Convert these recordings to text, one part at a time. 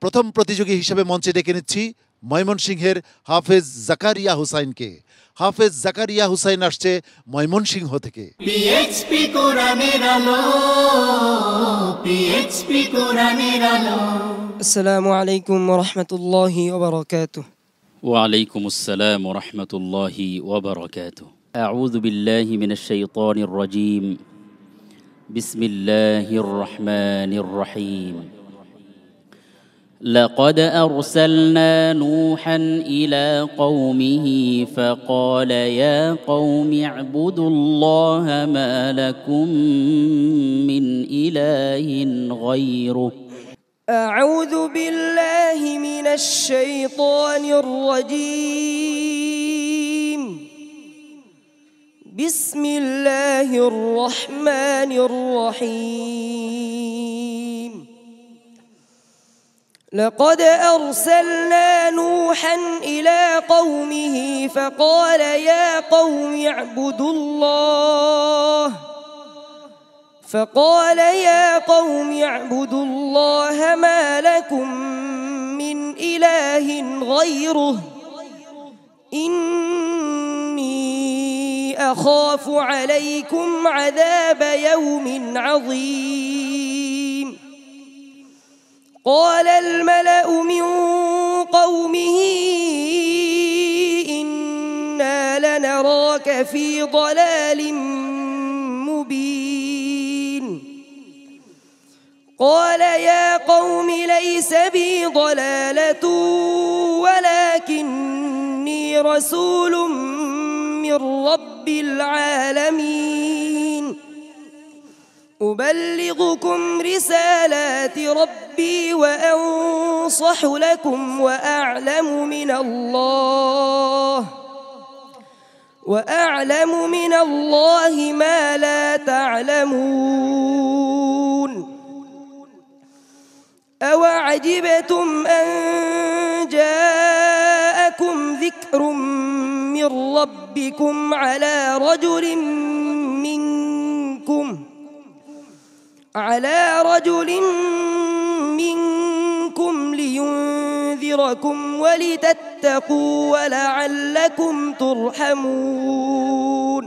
প্রথম প্রতিযোগী হিসেবে মঞ্চে ডেকে নিচ্ছি ময়মনসিংহের হাফেজ জাকারিয়া হুসাইনকে। হাফেজ জাকারিয়া হুসাইন আসছে ময়মনসিংহ থেকে। পিএইচপি কোরআনের আলো, পিএইচপি কোরআনের আলো। আসসালামু আলাইকুম ওয়া রাহমাতুল্লাহি ওয়া বারাকাতুহু। ওয়া আলাইকুমুস সালাম ওয়া রাহমাতুল্লাহি ওয়া বারাকাতুহু। আউযু বিল্লাহি মিনাশ শাইতানির রাজীম। বিসমিল্লাহির রহমানির রহিম। لقد أرسلنا نوحا إلى قومه فقال يا قوم اعبدوا الله ما لكم من إله غيره. أعوذ بالله من الشيطان الرجيم. بسم الله الرحمن الرحيم. لقد أرسلنا نوحا إلى قومه فقال يا قوم اعبدوا الله ما لكم من إله غيره إني أخاف عليكم عذاب يوم عظيم. قال الملأ من قومه إنا لنراك في ضلال مبين. قال يا قوم ليس بي ضلالة ولكني رسول من رب العالمين أبلغكم رسالات ربي وأنصح لكم وأعلم من الله ما لا تعلمون. أوعجبتم أن جاءكم ذكر من ربكم على رجل منكم لينذركم ولتتقوا ولعلكم ترحمون.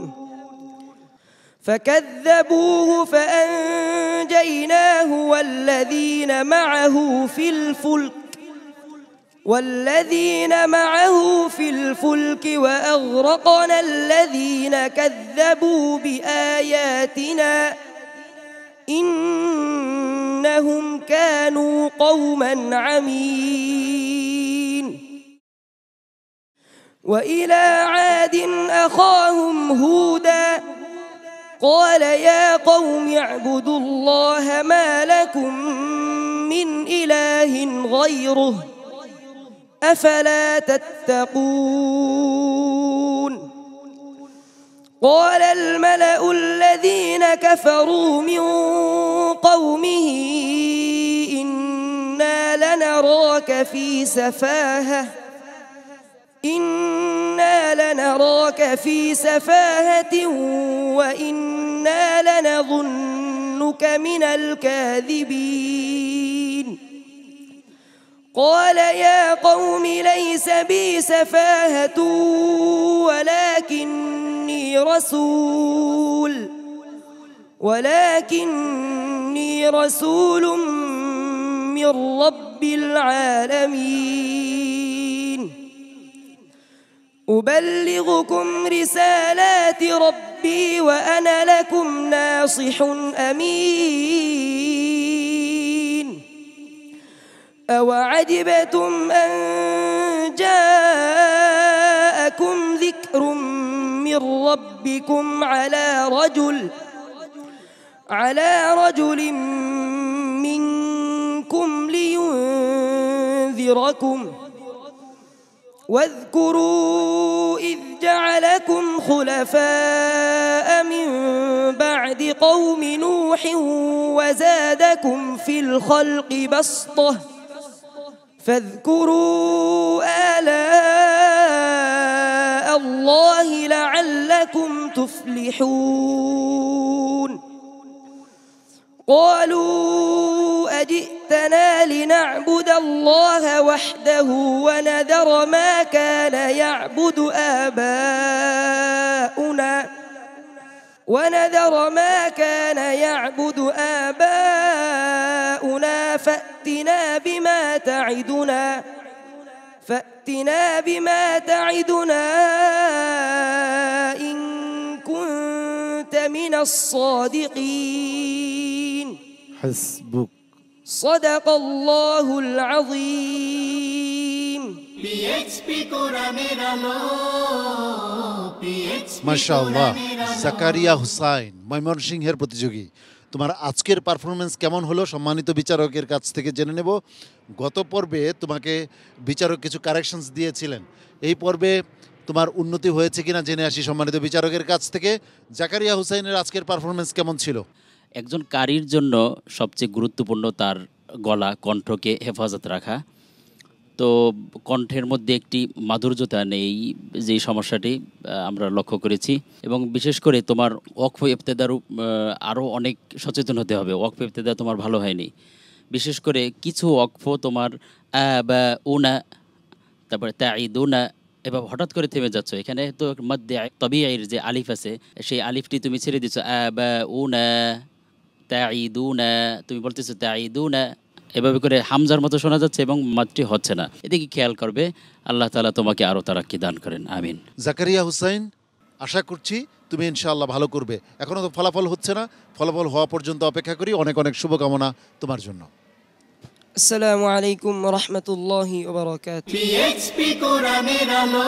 فكذبوه فأنجيناه والذين معه في الفلك وأغرقنا الذين كذبوا بآياتنا إنهم كانوا قوما عمين. وإلى عاد أخاهم هودا قال يا قوم اعبدوا الله ما لكم من إله غيره أفلا تتقون. قال الملأ الذين كفروا من قومه إنا لنراك في سفاهة وإنا لنظنك من الكاذبين. قال يا قوم ليس بي سفاهة ولكني رسول من رب العالمين أبلغكم رسالات ربي وأنا لكم ناصح أمين. أوعجبتم أن جاءكم ذكر من ربكم على رجل منكم لينذركم واذكروا إذ جعلكم خلفاء من بعد قوم نوح وزادكم في الخلق بسطة فاذكروا آلاء الله لعلكم تفلحون. قالوا أجئتنا خلقتنا لنعبد الله وحده ونذر ما كان يعبد آباؤنا فأتنا بما تعدنا إن كنت من الصادقين হাসবুক। صدق الله العظيم PHP কোরআনের আলো PHP মাশাআল্লাহ, কোরআনের আলো। জাকারিয়া হুসাইন ময়মনসিংহের প্রতিযোগী। তোমার আজকের পারফরমেন্স কেমন হলো সম্মানিত বিচারকের কাছ থেকে জেনে নেব। গত পর্বে তোমাকে বিচারক কিছু কারেকশনস দিয়েছিলেন, এই পর্বে তোমার উন্নতি হয়েছে কিনা জেনে আসি সম্মানিত বিচারকের কাছ থেকে। জাকারিয়া হুসাইনের আজকের পারফরমেন্স কেমন ছিল? একজন কারির জন্য সবচেয়ে গুরুত্বপূর্ণ তার গলা, কণ্ঠকে হেফাজত রাখা। তো কণ্ঠের মধ্যে একটি মাধুর্যতা নেই, যেই সমস্যাটি আমরা লক্ষ্য করেছি। এবং বিশেষ করে তোমার ওয়াকফ ইবতেদার আরও অনেক সচেতন হতে হবে। ওয়াকফ ইবতেদা তোমার ভালো হয়নি, বিশেষ করে কিছু ওয়াকফ তোমার বা উনা, তারপরে তাঈদুনা, এভাবে হঠাৎ করে থেমে যাচ্ছ। এখানে তো মধ্যে তবিআইর যে আলিফ আছে, সেই আলিফটি তুমি ছেড়ে দিচ্ছ। বা উনা তাঈদুনা, তুমি বলতেছো তাঈদুনা, এভাবে করে হামজার মতো শোনা যাচ্ছে এবং মাত্রটি হচ্ছে না। এদিকে খেয়াল করবে। আল্লাহ তাআলা তোমাকে আরও তারাক্কি দান করেন, আমিন। জাকারিয়া হুসাইন, আশা করছি তুমি ইনশাআল্লাহ ভালো করবে। এখনও তো ফলাফল হচ্ছে না, ফলাফল হওয়া পর্যন্ত অপেক্ষা করি। অনেক অনেক শুভকামনা তোমার জন্য। السلام عليكم ورحمة الله وبركاته PHP কোরআনের আলো